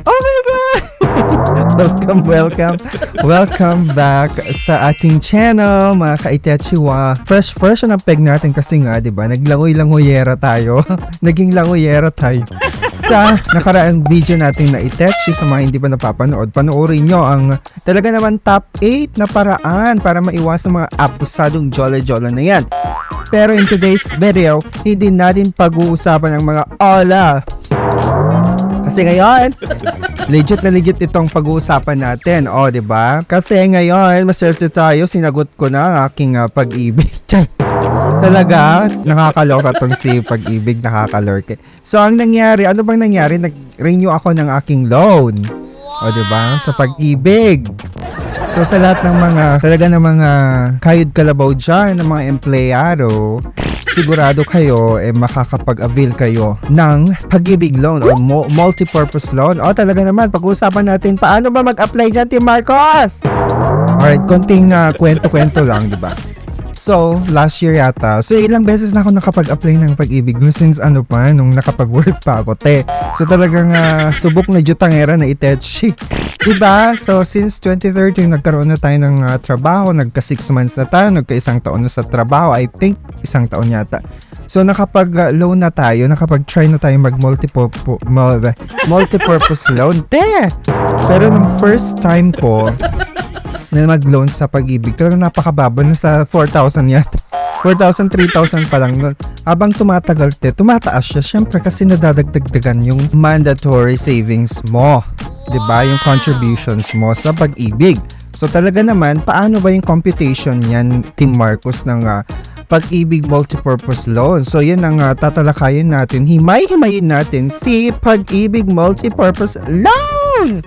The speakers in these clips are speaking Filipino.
Oh my God! Welcome back sa ating channel, mga ka-Itechiwa. Fresh ang peg natin kasi nga, di ba? Naglangoy-langoyera tayo. Naging langoyera tayo. Sa nakaraang video natin na Itechi, sa mga hindi pa napapanood, panoorin nyo ang talaga naman top 8 na paraan para maiwasan mga abusadong jola-jola na yan. Pero in today's video, hindi natin pag-uusapan ang mga ola. Kasi ngayon, legit na legit itong pag-uusapan natin. O, di ba? Kasi ngayon, maswerte tayo. Sinagot ko na ang aking pag-ibig. Talaga, nakakaloka tong si pag-ibig, nakakalorke. So, ang nangyari, ano bang nangyari? Nag-renew ako ng aking loan. O, di ba? Sa pag-ibig. So, sa lahat ng mga, talaga ng mga kayod kalabaw dyan, ng mga empleyado, sigurado kayo makakapag-avail kayo ng pag-ibig loan o multi-purpose loan. O talaga naman, pag-uusapan natin paano ba mag-apply dyan, Team Marcos? Alright, konting kwento-kwento lang, di ba? So, last year yata. So, ilang beses na ako nakapag-apply ng pag-ibig since nung nakapag-work pa ako, te. So, talagang subok na jutangera na Itechi. Diba? So, since 2013, nagkaroon na tayo ng trabaho. Nagka 6 months na tayo. Nagka 1 taon na sa trabaho. I think, 1 taon yata. So, nakapag-loan na tayo. Nakapag-try na tayo multi-purpose loan. Te! Pero nung first time ko na mag-loan sa pag-ibig, talagang napakababa na sa 4,000 yata. 4,000, 3,000 pa lang nun. Habang tumatagal, tumataas siya. Syempre kasi nadadagdagan yung mandatory savings mo. 'Di ba? Yung contributions mo sa pag-ibig. So talaga naman, paano ba yung computation yan, Team Marcos, ng pag-ibig multipurpose loan? So yan ang tatalakayin natin. Himay-himayin natin si pag-ibig multipurpose loan!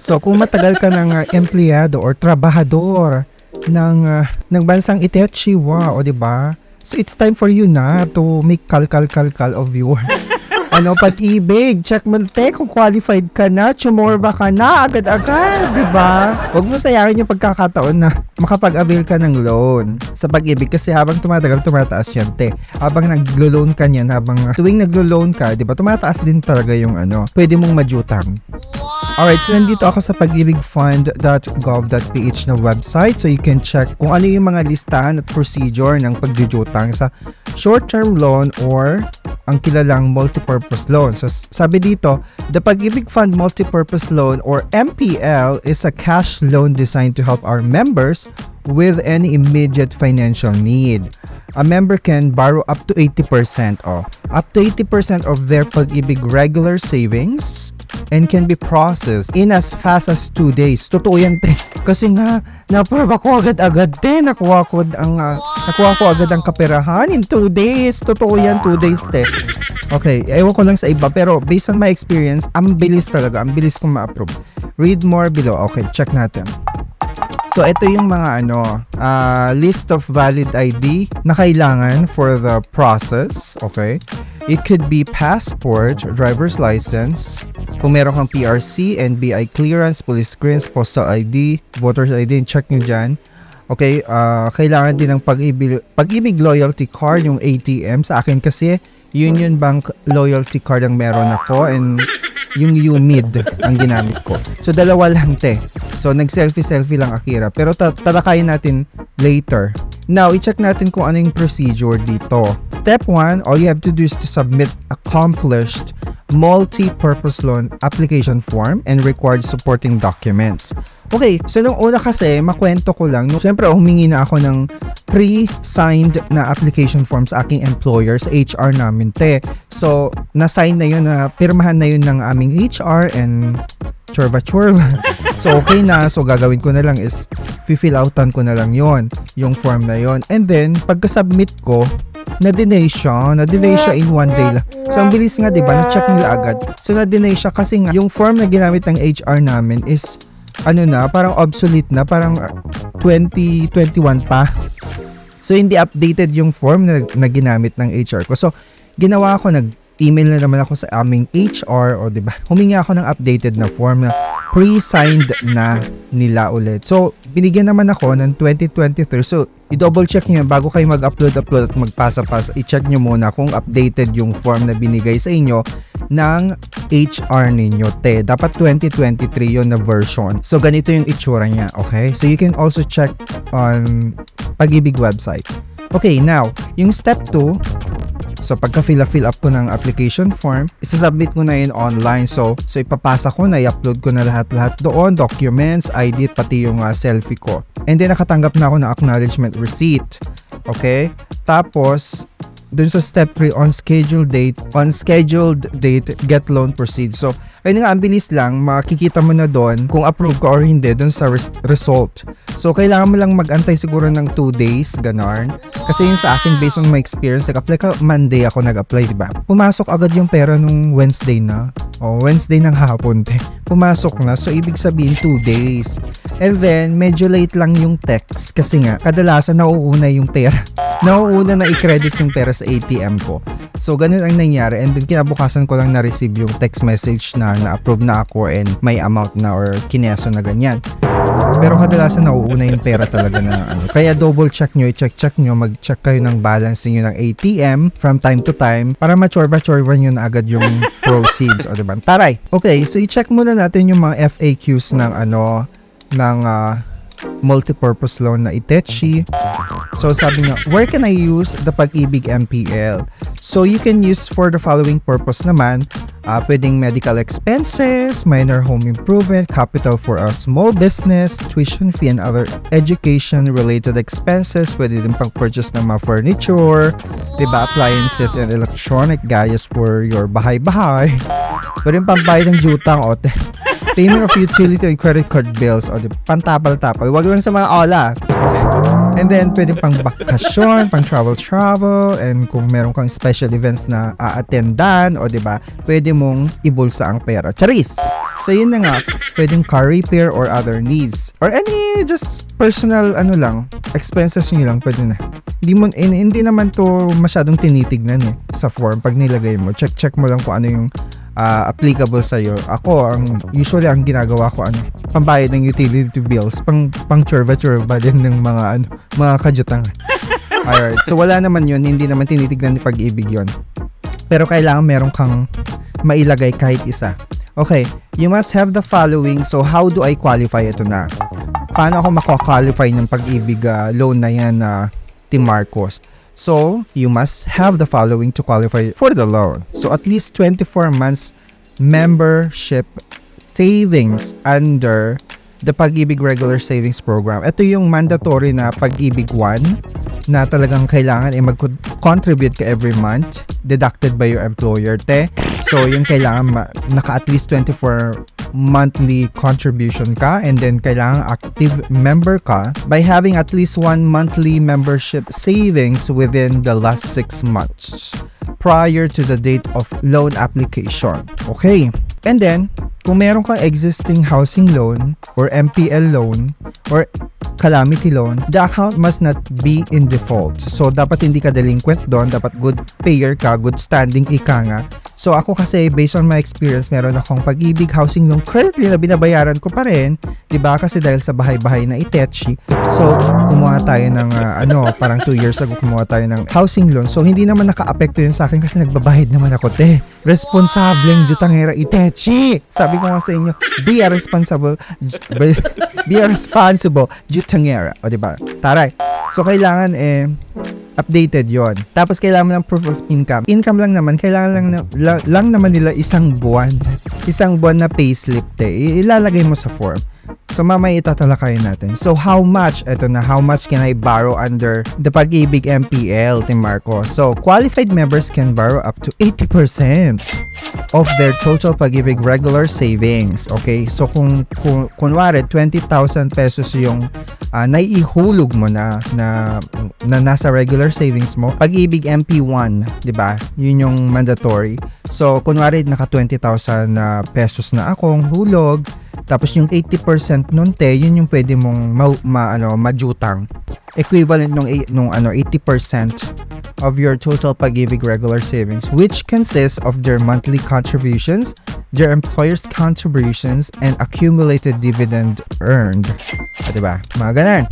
So kung matagal ka ng empleyado or trabahador ng bansang Itechi, wow, o 'di ba? So it's time for you na to make kal of your pag-ibig. Check mo kung qualified ka na, chumorba ka na agad-agad, 'di ba? Huwag mo sayangin yung pagkakataon na makapag-avail ka ng loan sa pag-ibig kasi habang tumatagal, tumataas yan, te. Habang naglo-loan ka niyan, habang tuwing naglo-loan ka, 'di ba? Tumataas din talaga yung pwede mong majutang. Alright, so nandito ako sa pag-ibigfund.gov.ph na website, so you can check kung ano yung mga listahan at procedure ng pagjujutang sa short-term loan or ang kilalang multipurpose loan. So sabi dito, the Pag-ibig Fund Multipurpose Loan or MPL is a cash loan designed to help our members with any immediate financial need. A member can borrow up to 80% of their Pag-ibig regular savings and can be processed in as fast as 2 days. Totoo yan, te. Kasi nga, napraba ko agad-agad, te. Nakuha ko agad ang kaperahan in 2 days. Totoo yan, 2 days, te. Okay, ewan ko lang sa iba, pero based on my experience, ang bilis talaga. Ang bilis kong ma-approve. Read more below. Okay, check natin. So, ito yung mga list of valid ID na kailangan for the process. Okay? It could be passport, driver's license, kung meron kang PRC, NBI clearance, police clearance, postal ID, voter's ID, check nyo dyan. Okay, kailangan din ng pag-ibig loyalty card, yung ATM. Sa akin kasi, Union Bank loyalty card ang meron ako and yung UMID ang ginamit ko. So, dalawa lang, te. So, nag-selfie lang, Akira. Pero tatakayin natin later. Now, i-check natin kung ano yung procedure dito. Step 1, all you have to do is to submit accomplished multi-purpose loan application form and required supporting documents. Okay, so nung una kasi, makwento ko lang. Siyempre, humingi na ako ng pre-signed na application form sa aking employer, sa HR namin, te. So, na-sign na yun, pirmahan na yun ng aming HR and chorba. So, okay na. So, gagawin ko na lang is, fill outan ko na lang yon yung form na yon. And then, pagka-submit ko, na-deny siya in 1 day lang. So, ang bilis nga, diba? Na-check nila agad. So, na-deny siya kasi nga, yung form na ginamit ng HR namin is, parang obsolete na, parang 2021 pa. So, hindi updated yung form na ginamit ng HR ko. So, ginawa ko, email na naman ako sa aming HR o 'di ba? Humingi ako ng updated na form na pre-signed na nila ulit. So, binigyan naman ako ng 2023. So, i-double check niyo bago kayo mag-upload at magpasa-pasa. I-check niyo muna kung updated yung form na binigay sa inyo ng HR ninyo, te. Dapat 2023 yon na version. So, ganito yung itsura niya, okay? So, you can also check on Pag-ibig website. Okay, now, yung step 2, so pagka-fill up ko ng application form, isasubmit ko na yun online. So ipapasa ko na, i-upload ko na lahat-lahat doon, documents, ID, pati yung selfie ko. And then, nakatanggap na ako ng acknowledgement receipt. Okay? Tapos, dun sa step 3, on scheduled date, get loan proceed. So, ayun nga, ang bilis lang, makikita mo na doon kung approve ka or hindi doon sa result. So, kailangan mo lang mag-antay siguro ng 2 days, ganon. Kasi yung sa akin, based on my experience, nag-apply ka, Monday ako nag-apply, diba? Pumasok agad yung pera nung Wednesday na. Wednesday ng hapon, pumasok na. So, ibig sabihin 2 days. And then, medyo late lang yung text kasi nga, kadalasan nauuna yung pera. Nauuna na i-credit yung pera sa ATM ko. So, ganun ang nangyari. And then, kinabukasan ko lang na-receive yung text message na na-approve na ako and may amount na or kineso na ganyan. Pero kadalasan nauuna yung pera talaga na ano. Kaya double check nyo, i-check nyo, mag-check kayo ng balance niyo ng ATM from time to time para ma-chorba-chorba nyo na agad yung proceeds. O diba? Taray! Okay, so i-check muna natin yung mga FAQs ng multipurpose loan na Itechi. So sabi nga, where can I use the Pag-ibig MPL? So you can use for the following purpose naman. Pwedeng medical expenses, minor home improvement, capital for a small business, tuition fee and other education-related expenses. Pwede din pang-purchase ng mga furniture, diba, appliances and electronic gadgets for your bahay-bahay. Pwede pang-bayad ng jutang o payment of utility and credit card bills o pantapal-tapal. Wag lang sa mga ola. Okay. And then, pwede pang bakasyon, pang travel, and kung meron kang special events na a-attendan, o diba, pwede mong ibulsa ang pera. Charis! So, yun na nga, pwedeng car repair or other needs. Or any just personal, expenses nyo lang, pwede na. Hindi naman to masyadong tinitignan sa form. Pag nilagay mo, check mo lang kung ano yung applicable sa'yo. Ako, usually ang ginagawa ko, pambayad ng utility bills, pang churba din ng mga kajutangan. Alright, so wala naman yun, hindi naman tinitignan ni Pag-ibig yun. Pero kailangan meron kang mailagay kahit isa. Okay, you must have the following. So, how do I qualify? Ito na. Paano ako makakwalify ng Pag-ibig loan na yan, Team Marcos? So, you must have the following to qualify for the loan. So, at least 24 months membership savings under the Pag-ibig Regular Savings Program. Ito yung mandatory na Pag-ibig 1 na talagang kailangan mag-contribute ka every month deducted by your employer, te. So, yung kailangan naka at least 24 monthly contribution ka, and then kailangan active member ka by having at least 1 monthly membership savings within the last 6 months prior to the date of loan application. Okay. And then, kung meron kang existing housing loan or MPL loan or calamity loan, the account must not be in default. So, dapat hindi ka delinquent doon. Dapat good payer ka, good standing ika nga. So, ako kasi, based on my experience, meron akong Pag-ibig housing loan. Currently, na binabayaran ko pa rin. Diba? Kasi dahil sa bahay-bahay na Itechi. So, kumuha tayo ng, parang 2 years ago, kumuha tayo ng housing loan. So, hindi naman naka-apekto yun sa akin kasi nagbabahid naman ako, te. Responsableng jutangera Itechi! Sabi ko nga sa inyo, be a responsible jutangera. O, diba? Taray. So, kailangan, updated yon. Tapos, kailangan mo ng proof of income. Income lang naman, kailangan lang naman nila isang buwan. Isang buwan na payslip, te. Ilalagay mo sa form. So, mamaya itatalakayin natin. So, how much? Ito na, how much can I borrow under the Pag-ibig MPL, Team Marcos? So, qualified members can borrow up to 80% of their total Pag-ibig regular savings. Okay? So, kung kunwari, 20,000 pesos yung naiihulog mo na nasa regular savings mo, Pag-ibig MP1, di ba? Yun yung mandatory. So, kunwari, naka 20,000 pesos na akong hulog, tapos yung 80% nun, te, yun yung pwede mong majutang. Equivalent nung 80% of your total Pag-ibig regular savings, which consists of their monthly contributions, their employer's contributions, and accumulated dividend earned. Diba? Mga ganun.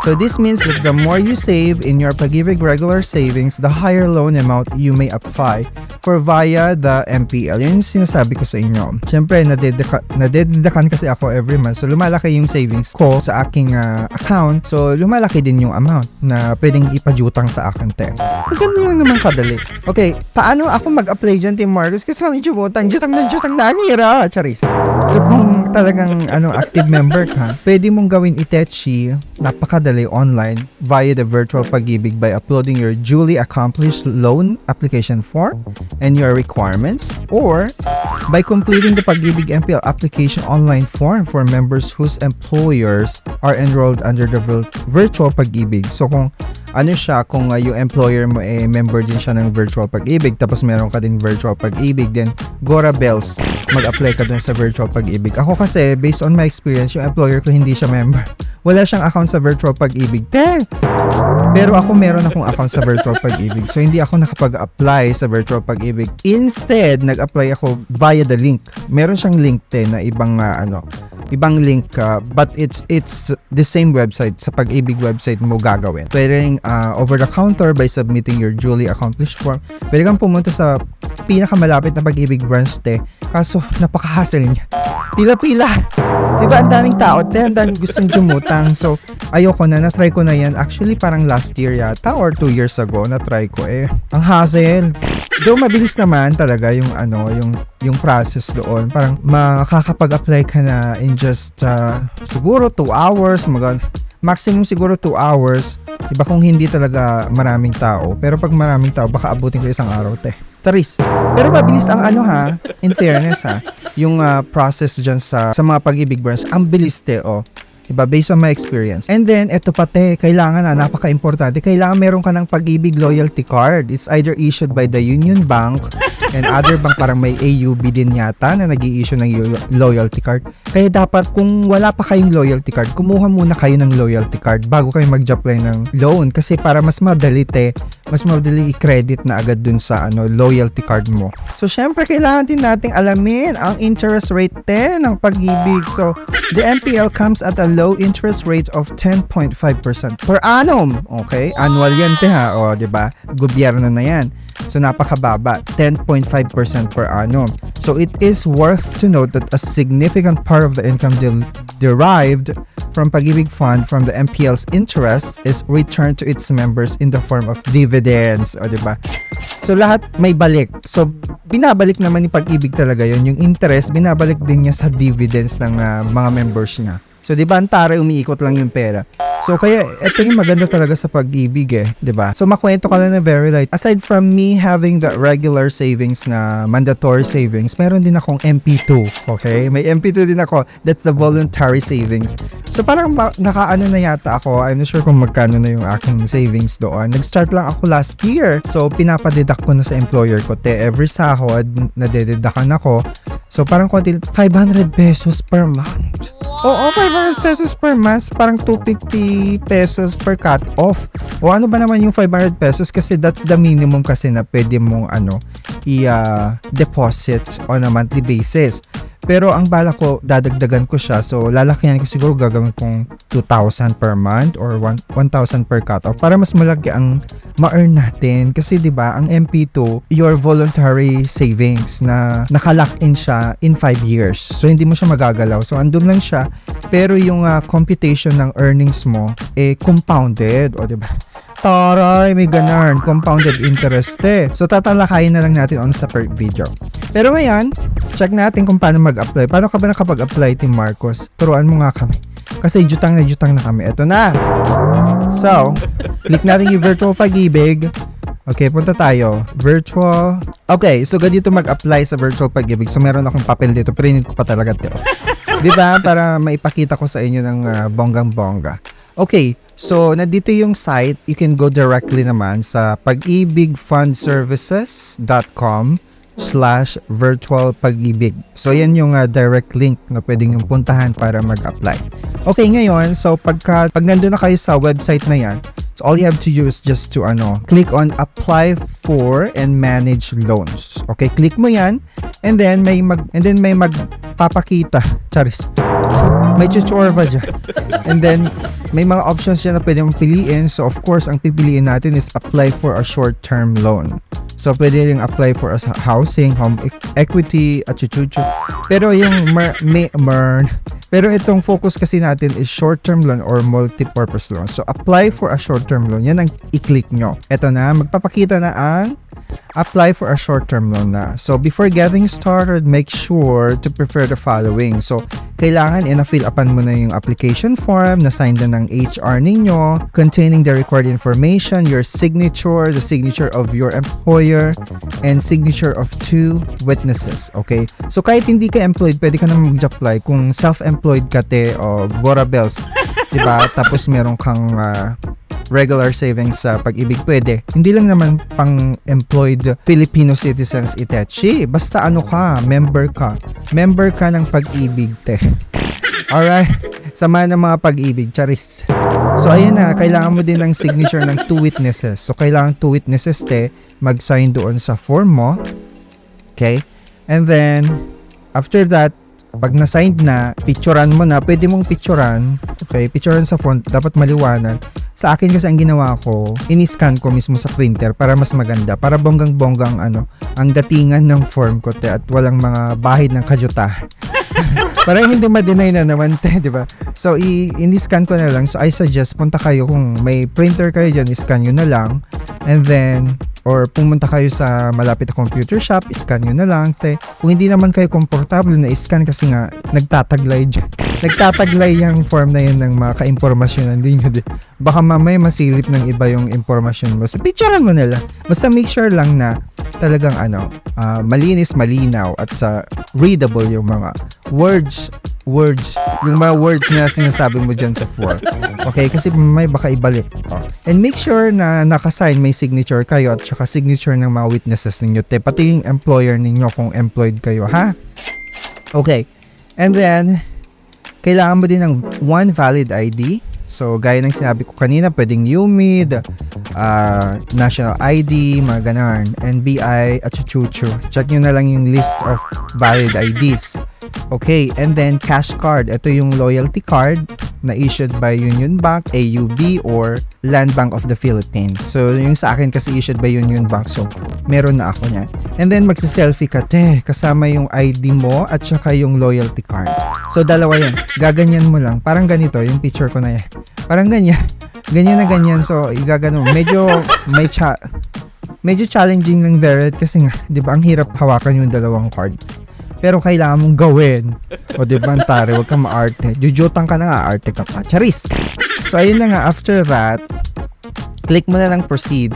So this means that the more you save in your Pag-ibig regular savings, the higher loan amount you may apply for via the MPL. Yun yung sinasabi ko sa inyo. Siyempre, nadededakan kasi ako every month. So lumalaki yung savings ko sa aking account. So lumalaki din yung amount na pwedeng ipajutang sa akin, te. Ganun lang naman kadali. Okay, paano ako mag-apply dyan, Team Marcos? Kasi ano jutang na hira. Charis. So kung talagang active member ka, pwede mong gawin itechi, napakadali online via the virtual Pag-ibig by uploading your duly accomplished loan application form and your requirements, or by completing the Pag-ibig MPL application online form for members whose employers are enrolled under the virtual Pag-ibig. So kung kung yung employer mo member din siya ng virtual Pag-ibig, tapos meron ka din virtual Pag-ibig, then Gora Bells, mag-apply ka dun sa virtual Pag-ibig. Ako kasi, based on my experience, yung employer ko hindi siya member. Wala siyang account sa virtual Pag-ibig. Pero ako meron akong account sa virtual Pag-ibig. So hindi ako nakapag-apply sa virtual Pag-ibig. Instead, nag-apply ako via the link. Meron siyang link na ibang link, but it's the same website. Sa Pag-ibig website mo gagawin. Pwedeng over the counter by submitting your duly accomplished form. Pwede kang pumunta sa pinakamalapit na Pag-ibig branch, kaso napaka-hassle niya. Pila-pila. Diba, ang daming tao, ang daming gustong jumutang. So, ayoko na, na-try ko na yan. Actually, parang last year yata or 2 years ago, na-try ko ang hassle. Though mabilis naman talaga yung process doon. Parang makakapag-apply ka na in just siguro 2 hours, maximum siguro 2 hours. Diba kung hindi talaga maraming tao. Pero pag maraming tao, baka abutin ko 1 araw, Taris. Pero mabilis ang in fairness yung process dyan sa mga Pag-ibig branch, ang bilis, diba? Based on my experience. And then, eto pati, kailangan napaka-importante, kailangan meron ka ng Pag-ibig loyalty card. It's either issued by the Union Bank and other bank, parang may AUB din yata na nag-i-issue ng loyalty card. Kaya dapat, kung wala pa kayong loyalty card, kumuha muna kayo ng loyalty card bago kayo mag-apply ng loan. Kasi para mas madali, mas madali i-credit na agad dun sa loyalty card mo. So, syempre, kailangan din nating alamin ang interest rate ng Pag-ibig. So, the MPL comes at a low interest rate of 10.5% per annum. Okay? Annual yan, O, diba? Gobyerno na yan. So, napakababa. 10.5% per annum. So, it is worth to note that a significant part of the income derived from Pag-ibig Fund from the MPL's interest is returned to its members in the form of dividends. O, diba? So, lahat may balik. So, binabalik naman ni Pag-ibig talaga yon. Yung interest, binabalik din niya sa dividends ng mga members niya. So, di ba, antara umiikot lang yung pera. So, kaya, ito yung maganda talaga sa Pag-ibig, di ba? So, makwento ka lang na very light. Aside from me having the regular savings na mandatory savings, meron din akong MP2, okay? May MP2 din ako. That's the voluntary savings. So, parang nakaano na yata ako. I'm not sure kung magkano na yung aking savings doon. Nag-start lang ako last year. So, pinapadidak ko na sa employer ko. Every sahod, nadededakan ako. So, parang 500 pesos per month. Oo, 500 pesos per month, parang 250 pesos per cut-off. O ano ba naman yung 500 pesos? Kasi that's the minimum kasi na pwede mong i-deposit on a monthly basis. Pero ang bala ko, dadagdagan ko siya. So, lalakihan ko siguro gagawin kong 2,000 per month or 1,000 per cut-off para mas malaki ang ma-earn natin. Kasi 'di ba ang MP2, your voluntary savings na nakalock in siya in 5 years. So, hindi mo siya magagalaw. So, andun lang siya. Pero yung computation ng earnings mo, compounded. O, 'di ba? Taray, may ganun. Compounded interest So, tatalakayin na lang natin on sa per video. Pero ngayon, check natin kung paano mag-apply. Paano ka ba nakapag-apply, Team Marcos? Turuan mo nga kami. Kasi jutang na kami. Ito na. So, click natin yung virtual Pag-ibig. Okay, punta tayo. Virtual. Okay, so ganito mag-apply sa virtual Pag-ibig. So, meron akong papel dito. Printed ko pa talaga ito. Diba? Para maipakita ko sa inyo ng bonggang-bongga. Okay, so nandito yung site. You can go directly naman sa pagibigfundservices.com/virtual Pag-ibig. So yan yung direct link na pwedeng yung puntahan para mag-apply. Okay, ngayon, so pag nandun na kayo sa website na yan, so all you have to do is just to click on apply for and manage loans. Okay, click mo yan and then may magpapakita. Charis. May chuchorva dyan. And then may mga options dyan na pwede mong piliin. So, of course, ang pipiliin natin is apply for a short-term loan. So, pwede rin apply for a housing, home equity, at chuchuchu. Pero yung pero itong focus kasi natin is short-term loan or multi-purpose loan. So, apply for a short-term loan. Yan ang i-click nyo. Ito na, magpapakita na ang apply for a short-term loan na. So, before getting started, make sure to prepare the following. So, kailangan na-fill upan mo na yung application form, na-sign na ng HR ninyo, containing the required information, your signature, the signature of your employer, and signature of 2 witnesses. Okay? So, kahit hindi ka employed, pwede ka naman mag-apply. Kung self-employed ka o Gora Bells, diba? Tapos meron kang regular savings sa Pag-ibig, pwede. Hindi lang naman pang employed Filipino citizens itechi. Basta ano ka, member ka. Member ka ng Pag-ibig, te. Alright? Sama ng mga Pag-ibig, charis. So, ayun na. Kailangan mo din ng signature ng 2 witnesses. So, kailangan 2 witnesses, te, mag-sign doon sa form mo. Okay? And then, after that, pag na-signed na, picturean mo na, pwede mong picturean, okay, picturean sa font, dapat maliwanag. Sa akin kasi ang ginawa ko, in-scan ko mismo sa printer para mas maganda, para bonggang-bonggang ang datingan ng form ko, te, at walang mga bahid ng kajuta. Para hindi ma-deny na naman, te, di ba? So, in-scan ko na lang. So, I suggest, punta kayo, kung may printer kayo dyan, scan nyo na lang. And then, or pumunta kayo sa malapit na computer shop, scan nyo na lang, te. Kung hindi naman kayo komportable na scan kasi nga, nagtataglay dyan. Nagtataglay yung form na yun ng mga ka-impormasyon ninyo. Baka mamaya masilip ng iba yung impormasyon mo. So, picturean mo nila. Basta make sure lang na talagang malinis, malinaw, at readable yung mga words, yung mga words na sinasabi mo dyan sa form. Okay? Kasi may baka ibalik. And make sure na nakasign, may signature kayo at saka signature ng mga witnesses ninyo. Te, pati yung employer ninyo kung employed kayo, ha? Okay. And then, kailangan mo din ng 1 valid ID. So, gaya ng sinabi ko kanina, pwedeng UMID, National ID, mga ganun, NBI, at chuchuchu. Check nyo na lang yung list of valid IDs. Okay, and then cash card. Ito yung loyalty card na issued by Union Bank, AUB, or Land Bank of the Philippines. So, yung sa akin kasi issued by Union Bank. So, meron na ako niyan. And then, magsiselfie ka, te. Kasama yung ID mo at saka yung loyalty card. So, dalawa yan. Gaganyan mo lang. Parang ganito, yung picture ko na yan. Parang ganyan. Ganyan na ganyan. So, igagano. Medyo challenging ng Vered kasi nga, di ba, ang hirap hawakan yung dalawang card. Pero kailangan mong gawin. O di ba, Antare, huwag kang maarte. Jujutang ka na nga, arte ka pa. Charis! So, ayun na nga, after that, click mo na lang proceed.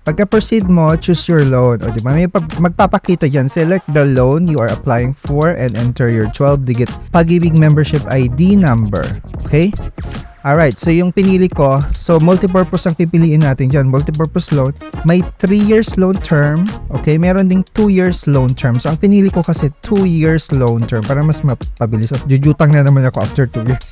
Pagka-proceed mo, choose your loan. O di ba, may magpapakita dyan. Select the loan you are applying for and enter your 12-digit Pag-ibig membership ID number. Okay? Alright, so yung pinili ko, so multipurpose ang pipiliin natin dyan, multipurpose loan. May 3 years loan term, okay? Meron ding 2 years loan term. So ang pinili ko kasi 2 years loan term para mas mapabilis. At jujutang na naman ako after 2 years.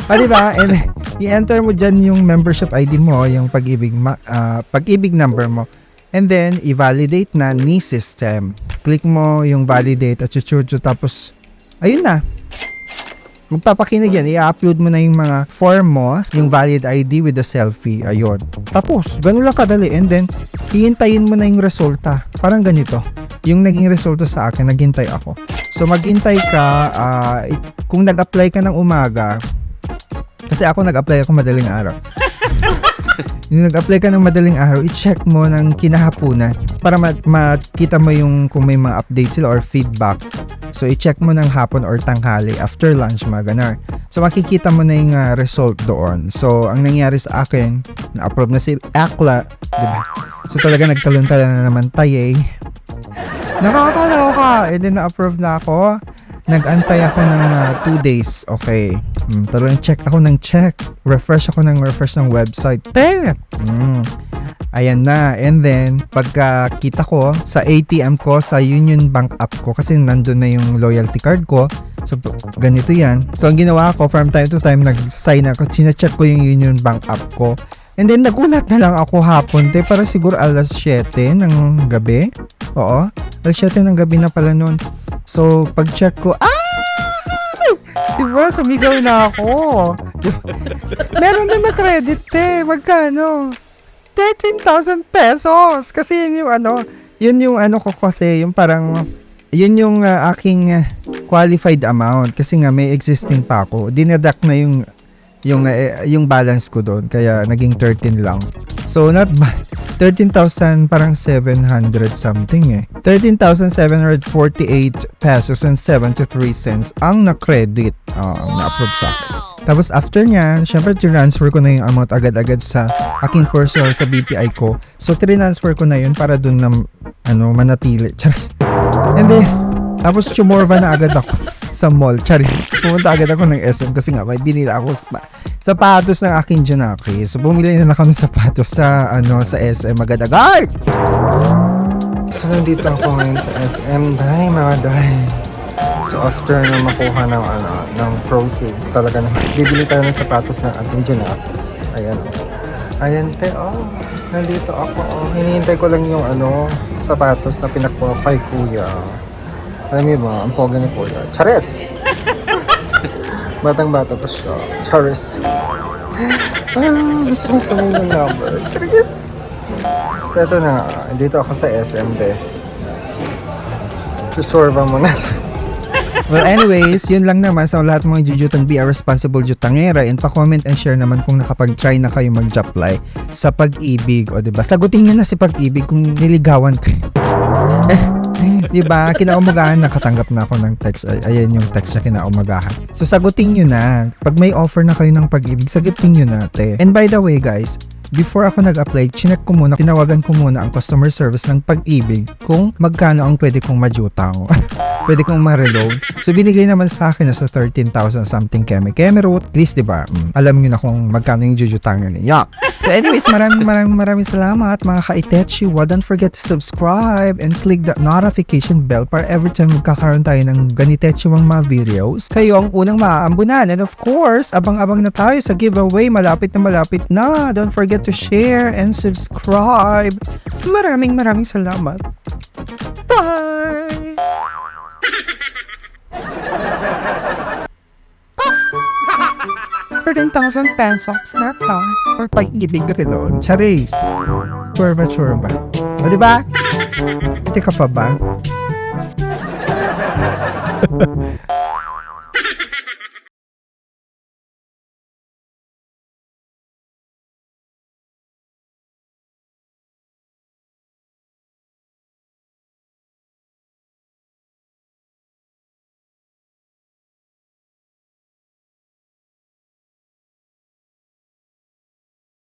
Diba? And i-enter mo dyan yung membership ID mo, yung Pag-ibig number mo. And then, i-validate na ni system. Click mo yung validate at chuchuchu, tapos, ayun na. Magpapakinig yan, i-upload mo na yung mga form mo, yung valid ID with the selfie, ayun. Tapos, ganun lang kadali, and then, hihintayin mo na yung resulta. Parang ganito. Yung naging resulta sa akin, naghintay ako. So, maghintay ka, kung nag-apply ka ng umaga, kasi ako nag-apply ako madaling araw. Yung nag-apply ka ng madaling araw, i-check mo ng kinahapunan para makita mo yung kung may mga updates sila or feedback. So, i-check mo ng hapon or tanghali after lunch, mga ganar. So, makikita mo na yung result doon. So, ang nangyari sa akin, na-approve na si Akla, diba? So, talaga nagtalon-talon na naman tayo, Nakakaloka! And then, na-approve na ako. Nag-antay ako ng 2 days. Okay. Talagang check ako ng check. Refresh ng website. Ayan na. And then, pagkakita ko sa ATM ko, sa Union Bank app ko, kasi nandun na yung loyalty card ko. So, ganito yan. So, ang ginawa ko, from time to time, nag-sign ako. Sina-check ko yung Union Bank app ko. And then, nagulat na lang ako hapon. Para siguro alas 7 ng gabi. Oo. Alas 7 ng gabi na pala nun. So, pag-check ko, diba? Sumigaw na ako. Meron na na-credit magkano? 13,000 pesos. Kasi yun yung ko kasi, yung parang, yun yung aking qualified amount. Kasi nga may existing pa ako. Dinadak na yung balance ko doon. Kaya naging 13 lang. So, not bad. 13,000 parang 700 something 13,748 pesos and 73 cents ang na-credit. Na-approve sa akin. Tapos after niya, syempre transfer ko na yung amount agad-agad sa aking personal sa BPI ko. So transfer ko na yun para dun na manatili. Charis. And then, tapos chumorba na agad ako sa mall. Charis. Pumunta agad ako ng SM kasi nga may binili ako sapatos ng aking Junaki. So bumili na ako ng sapatos sa SM agad-agad. So nandito ako ngayon sa SM. Mga dahi. So after na makuha ng proceeds, talaga na bibili tayo ng sapatos ng ating Junakis. Ayan nandito ako. Hinihintay ko lang yung sapatos na pinakuha kay Kuya. Alam niyo ba, ang poga ni Kuya. Charis! Batang-bata pa siya. Charis. Gusto kong kunin yung number. Charis! So ito na, dito ako sa SM Susurba muna. Well, anyways, yun lang naman sa lahat ng mga jujutang be a responsible jutangera, and pa-comment and share naman kung nakapag-try na kayo mag-apply sa Pag-ibig, o diba? Sagutin nyo na si Pag-ibig kung niligawan kayo. Diba? Kinaumagahan, nakatanggap na ako ng text. Ayan yung text na kinaumagahan. So, sagutin nyo na. Pag may offer na kayo ng Pag-ibig, sagutin nyo na, te. And by the way, guys, before ako nag-apply, tinawagan ko muna ang customer service ng Pag-ibig kung magkano ang pwede kong majutang. Pwede kong ma-reload. So, binigay naman sa akin na sa 13,000 something keme root. At least, diba, alam nyo na kung magkano yung jujutangan niya. So, anyways, maraming salamat mga ka-Itechi. Don't forget to subscribe and click the notification bell para every time magkakaroon tayo ng ganitechi mga videos, kayo ang unang maaambunan. And of course, abang-abang na tayo sa giveaway. Malapit na. Don't forget to share and subscribe. Maraming salamat. Bye! 13,000 pesos na or Pag-ibig reload. Charis. Sure ba? O diba? Hindi ka pa ba?